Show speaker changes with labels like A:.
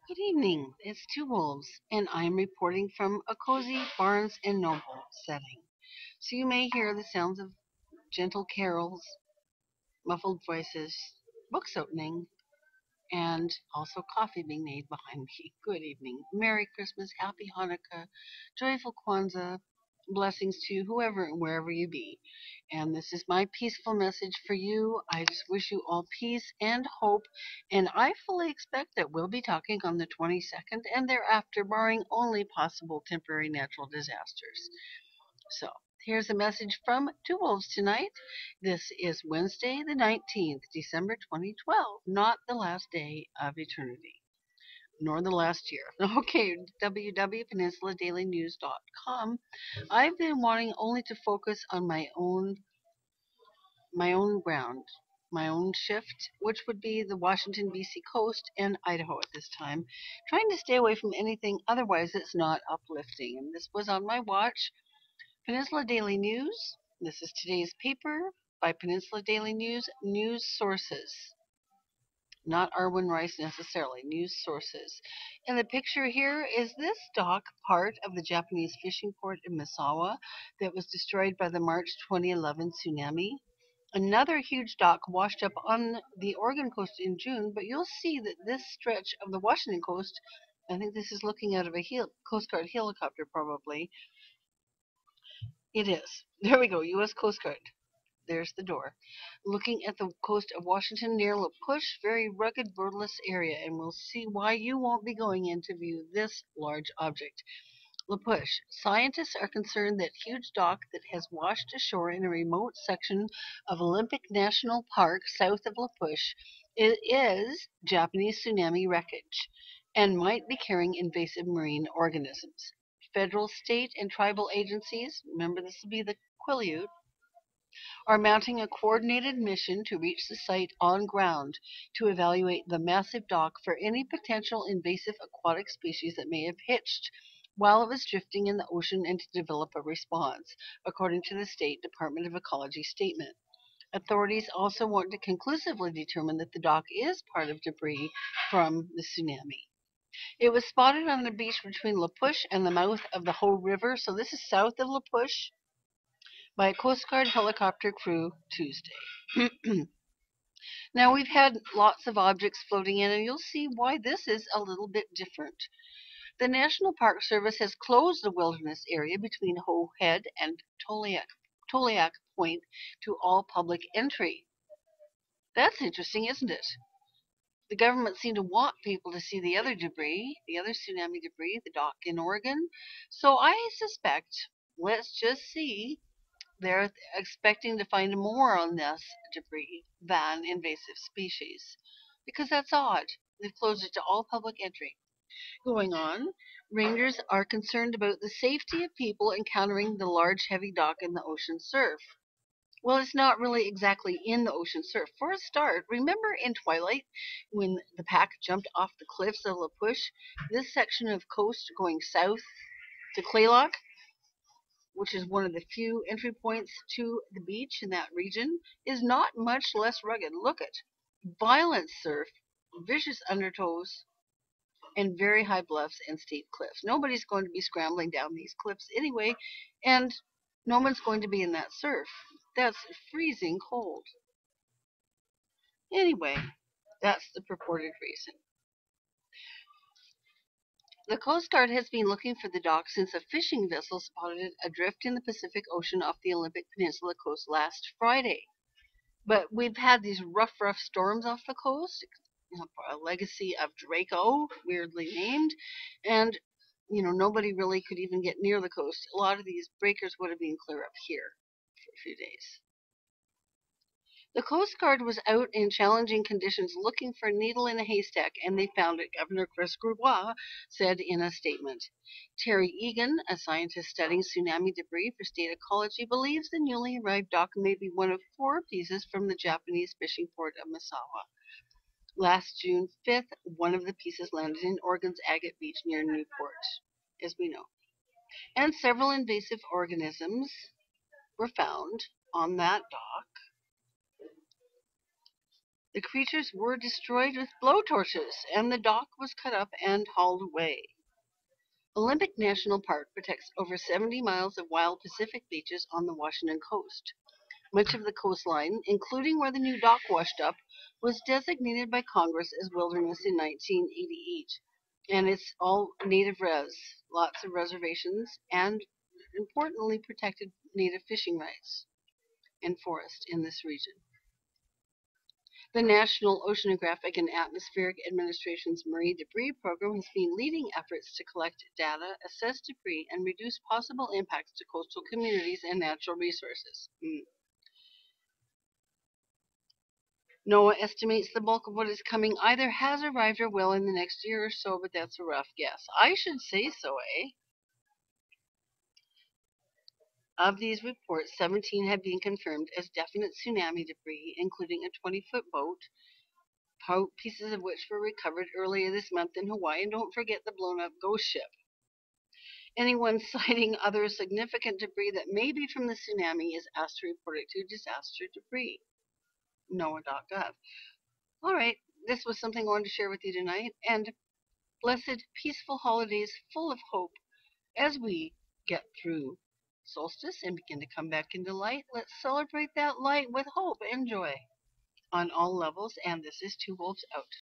A: Good evening. It's Two Wolves, and I'm reporting from a cozy Barnes and Noble setting. So you may hear the sounds of gentle carols, muffled voices, books opening, and also coffee being made behind me. Good evening. Merry Christmas, Happy Hanukkah, Joyful Kwanzaa, blessings to whoever and wherever you be. And this is my peaceful message for you. I just wish you all peace and hope. And I fully expect that we'll be talking on the 22nd and thereafter, barring only possible temporary natural disasters. So here's a message from Two Wolves tonight. This is Wednesday, the 19th, December 2012, not the last day of eternity, nor the last year. Okay, www.peninsuladailynews.com. I've been wanting only to focus on my own ground, my own shift, which would be the Washington, B.C. coast and Idaho at this time, trying to stay away from anything otherwise that's not uplifting. And this was on my watch. Peninsula Daily News. This is today's paper by Peninsula Daily News. News sources. Not Arwen Rice necessarily, news sources. And the picture here is this dock part of the Japanese fishing port in Misawa that was destroyed by the March 2011 tsunami. Another huge dock washed up on the Oregon coast in June, but you'll see that this stretch of the Washington coast, I think this is looking out of a Coast Guard helicopter probably. It is. There we go, U.S. Coast Guard. There's the door. Looking at the coast of Washington near La Push, very rugged, birdless area, and we'll see why you won't be going in to view this large object. La Push. Scientists are concerned that huge dock that has washed ashore in a remote section of Olympic National Park south of La Push is Japanese tsunami wreckage and might be carrying invasive marine organisms. Federal, state, and tribal agencies, remember this will be the Quileute, are mounting a coordinated mission to reach the site on ground to evaluate the massive dock for any potential invasive aquatic species that may have hitched while it was drifting in the ocean and to develop a response, according to the State Department of Ecology statement. Authorities also want to conclusively determine that the dock is part of debris from the tsunami. It was spotted on the beach between La Push and the mouth of the Hoh River, so this is south of La Push, by a Coast Guard helicopter crew Tuesday. Now, we've had lots of objects floating in, and you'll see why this is a little bit different. The National Park Service has closed the wilderness area between Hoh Head and Toliak Point to all public entry. That's interesting, isn't it? The government seemed to want people to see the other debris, the other tsunami debris, the dock in Oregon. So I suspect, let's just see, they're expecting to find more on this debris than invasive species. Because that's odd. They've closed it to all public entry. Going on, rangers are concerned about the safety of people encountering the large heavy dock in the ocean surf. Well, it's not really exactly in the ocean surf. For a start, remember in Twilight when the pack jumped off the cliffs of La Push? This section of coast going south to Claylock, which is one of the few entry points to the beach in that region, is not much less rugged. Look at violent surf, vicious undertows, and very high bluffs and steep cliffs. Nobody's going to be scrambling down these cliffs anyway, and no one's going to be in that surf. That's freezing cold. Anyway, that's the purported reason. The Coast Guard has been looking for the dock since a fishing vessel spotted it adrift in the Pacific Ocean off the Olympic Peninsula coast last Friday. But we've had these rough storms off the coast, a legacy of Draco, weirdly named, and nobody really could even get near the coast. A lot of these breakers would have been clear up here for a few days. The Coast Guard was out in challenging conditions looking for a needle in a haystack, and they found it, Governor Chris Grouvois said in a statement. Terry Egan, a scientist studying tsunami debris for state ecology, believes the newly arrived dock may be one of 4 pieces from the Japanese fishing port of Misawa. Last June 5th, one of the pieces landed in Oregon's Agate Beach near Newport, as we know. And several invasive organisms were found on that dock. The creatures were destroyed with blowtorches, and the dock was cut up and hauled away. Olympic National Park protects over 70 miles of wild Pacific beaches on the Washington coast. Much of the coastline, including where the new dock washed up, was designated by Congress as wilderness in 1988. And it's all native res, lots of reservations, and importantly protected native fishing rights and forest in this region. The National Oceanographic and Atmospheric Administration's Marine Debris Program has been leading efforts to collect data, assess debris, and reduce possible impacts to coastal communities and natural resources. NOAA estimates the bulk of what is coming either has arrived or will in the next year or so, but that's a rough guess. I should say so, eh? Of these reports, 17 have been confirmed as definite tsunami debris, including a 20-foot boat, pieces of which were recovered earlier this month in Hawaii, and don't forget the blown-up ghost ship. Anyone citing other significant debris that may be from the tsunami is asked to report it to disaster debris. NOAA.gov. All right, this was something I wanted to share with you tonight, and blessed, peaceful holidays full of hope as we get through solstice and begin to come back into light. Let's celebrate that light with hope and joy on all levels, and this is Two Wolves Out.